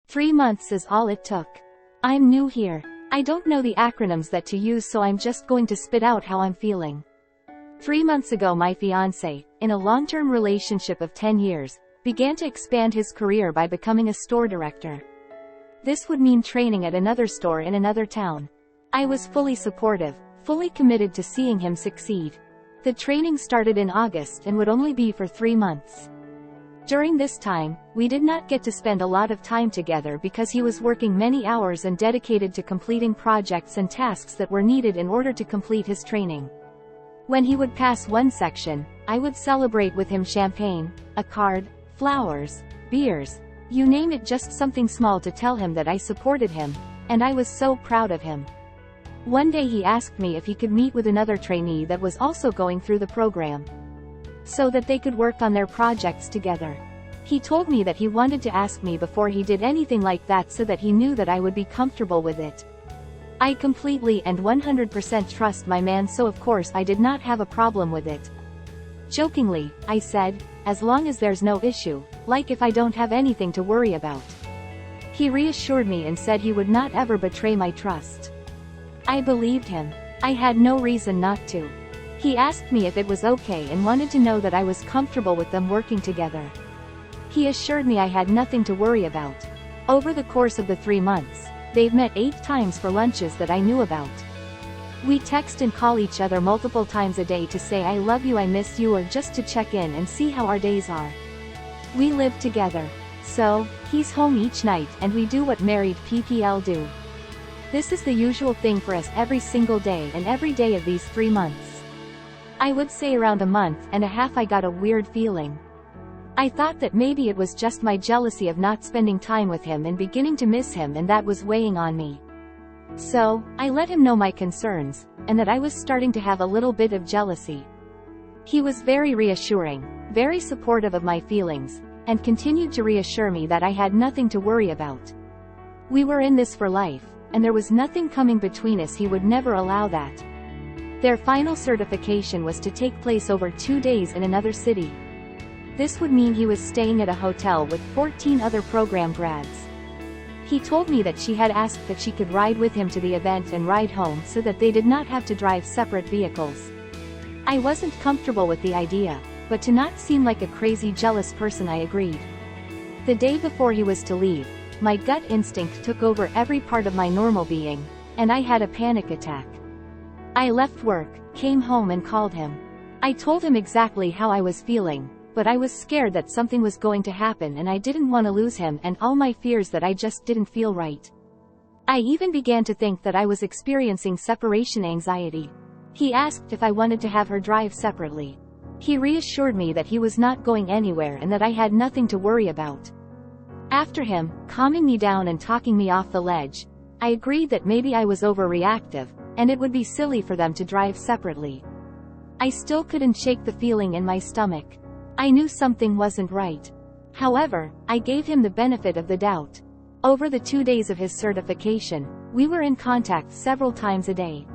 3 months is all it took. I'm new here. I don't know the acronyms that to use, so I'm just going to spit out how I'm feeling. 3 months ago, my fiancé, in a long-term relationship of 10 years, began to expand his career by becoming a store director. This would mean training at another store in another town. I was fully supportive, fully committed to seeing him succeed. The training started in August and would only be for 3 months. During this time, we did not get to spend a lot of time together because he was working many hours and dedicated to completing projects and tasks that were needed in order to complete his training. When he would pass one section, I would celebrate with him champagne, a card, flowers, beers, you name it, just something small to tell him that I supported him, and I was so proud of him. One day he asked me if he could meet with another trainee that was also going through the program, so that they could work on their projects together. He told me that he wanted to ask me before he did anything like that so that he knew that I would be comfortable with it. I completely and 100% trust my man, so of course I did not have a problem with it. Jokingly, I said, as long as there's no issue, like if I don't have anything to worry about. He reassured me and said he would not ever betray my trust. I believed him. I had no reason not to. He asked me if it was okay and wanted to know that I was comfortable with them working together. He assured me I had nothing to worry about. Over the course of the 3 months, they've met 8 times for lunches that I knew about. We text and call each other multiple times a day to say I love you, I miss you, or just to check in and see how our days are. We live together. So, he's home each night and we do what married PPL do. This is the usual thing for us every single day, and every day of these 3 months. I would say around a month and a half I got a weird feeling. I thought that maybe it was just my jealousy of not spending time with him and beginning to miss him, and that was weighing on me. So, I let him know my concerns, and that I was starting to have a little bit of jealousy. He was very reassuring, very supportive of my feelings, and continued to reassure me that I had nothing to worry about. We were in this for life, and there was nothing coming between us. He would never allow that. Their final certification was to take place over 2 days in another city. This would mean he was staying at a hotel with 14 other program grads. He told me that she had asked that she could ride with him to the event and ride home so that they did not have to drive separate vehicles. I wasn't comfortable with the idea, but to not seem like a crazy jealous person, I agreed. The day before he was to leave, my gut instinct took over every part of my normal being, and I had a panic attack. I left work, came home and called him. I told him exactly how I was feeling, but I was scared that something was going to happen and I didn't want to lose him, and all my fears that I just didn't feel right. I even began to think that I was experiencing separation anxiety. He asked if I wanted to have her drive separately. He reassured me that he was not going anywhere and that I had nothing to worry about. After him, calming me down and talking me off the ledge, I agreed that maybe I was overreactive, and it would be silly for them to drive separately. I still couldn't shake the feeling in my stomach. I knew something wasn't right. However, I gave him the benefit of the doubt. Over the 2 days of his certification, we were in contact several times a day.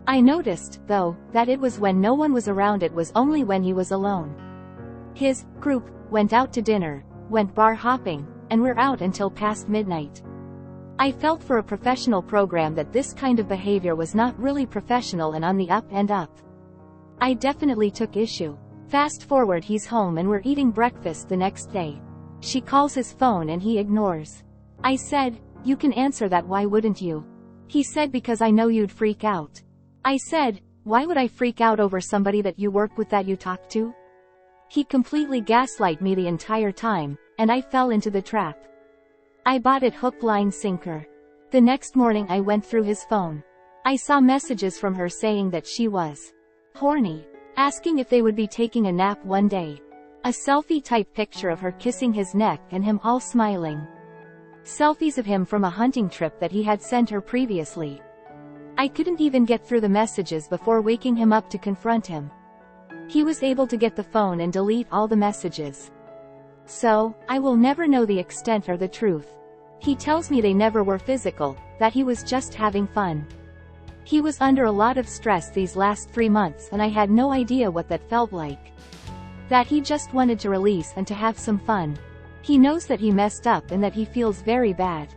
I noticed, though, that it was when no one was around. It was only when he was alone. His group went out to dinner, went bar hopping, and were out until past midnight. I felt for a professional program that this kind of behavior was not really professional and on the up and up. I definitely took issue. Fast forward, he's home and we're eating breakfast the next day. She calls his phone and he ignores. I said, "You can answer that, why wouldn't you?" He said, "Because I know you'd freak out." I said, "Why would I freak out over somebody that you work with, that you talk to?" He completely gaslighted me the entire time, and I fell into the trap. I bought it hook, line, sinker. The next morning I went through his phone. I saw messages from her saying that she was horny, asking if they would be taking a nap one day. A selfie-type picture of her kissing his neck and him all smiling. Selfies of him from a hunting trip that he had sent her previously. I couldn't even get through the messages before waking him up to confront him. He was able to get the phone and delete all the messages. So, I will never know the extent or the truth. He tells me they never were physical, that he was just having fun. He was under a lot of stress these last 3 months and I had no idea what that felt like. That he just wanted to release and to have some fun. He knows that he messed up and that he feels very bad.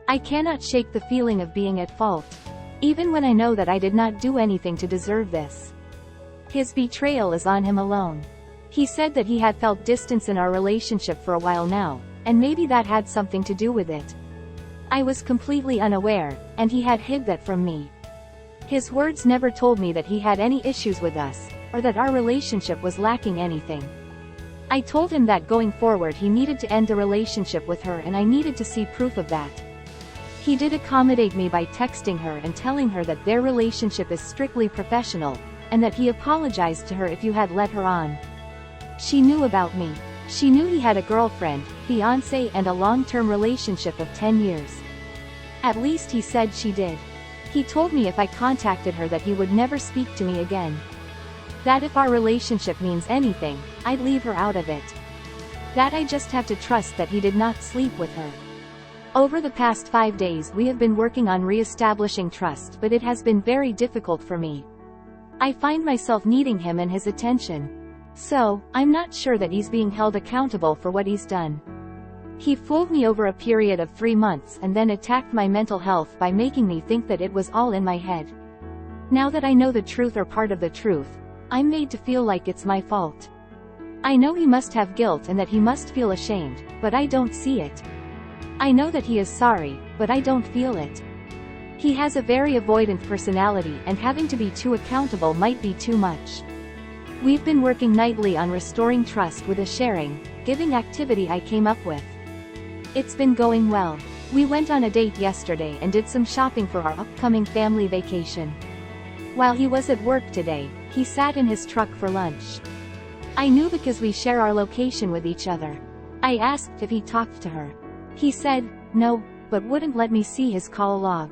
I cannot shake the feeling of being at fault, even when I know that I did not do anything to deserve this. His betrayal is on him alone. He said that he had felt distance in our relationship for a while now, and maybe that had something to do with it. I was completely unaware, and he had hid that from me. His words never told me that he had any issues with us, or that our relationship was lacking anything. I told him that going forward he needed to end the relationship with her and I needed to see proof of that. He did accommodate me by texting her and telling her that their relationship is strictly professional, and that he apologized to her if you had let her on. She knew about me. She knew he had a girlfriend, fiancé, and a long-term relationship of 10 years. At least he said she did. He told me if I contacted her that he would never speak to me again. That if our relationship means anything, I'd leave her out of it. That I just have to trust that he did not sleep with her. Over the past 5 days we have been working on re-establishing trust, but it has been very difficult for me. I find myself needing him and his attention. So, I'm not sure that he's being held accountable for what he's done. He fooled me over a period of 3 months and then attacked my mental health by making me think that it was all in my head. Now that I know the truth or part of the truth, I'm made to feel like it's my fault. I know he must have guilt and that he must feel ashamed, but I don't see it. I know that he is sorry, but I don't feel it. He has a very avoidant personality and having to be too accountable might be too much. We've been working nightly on restoring trust with a sharing, giving activity I came up with. It's been going well. We went on a date yesterday and did some shopping for our upcoming family vacation. While he was at work today, he sat in his truck for lunch. I knew because we share our location with each other. I asked if he talked to her. He said, no, but wouldn't let me see his call log.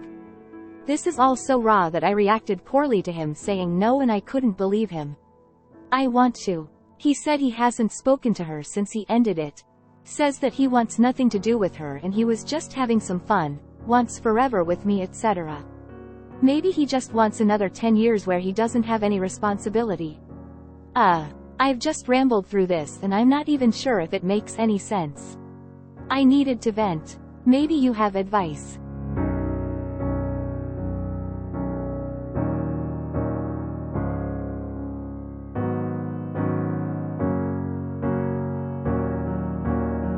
This is all so raw that I reacted poorly to him saying no, and I couldn't believe him. I want to. He said he hasn't spoken to her since he ended it. Says that he wants nothing to do with her and he was just having some fun, wants forever with me, etc. Maybe he just wants another 10 years where he doesn't have any responsibility. I've just rambled through this and I'm not even sure if it makes any sense. I needed to vent. Maybe you have advice.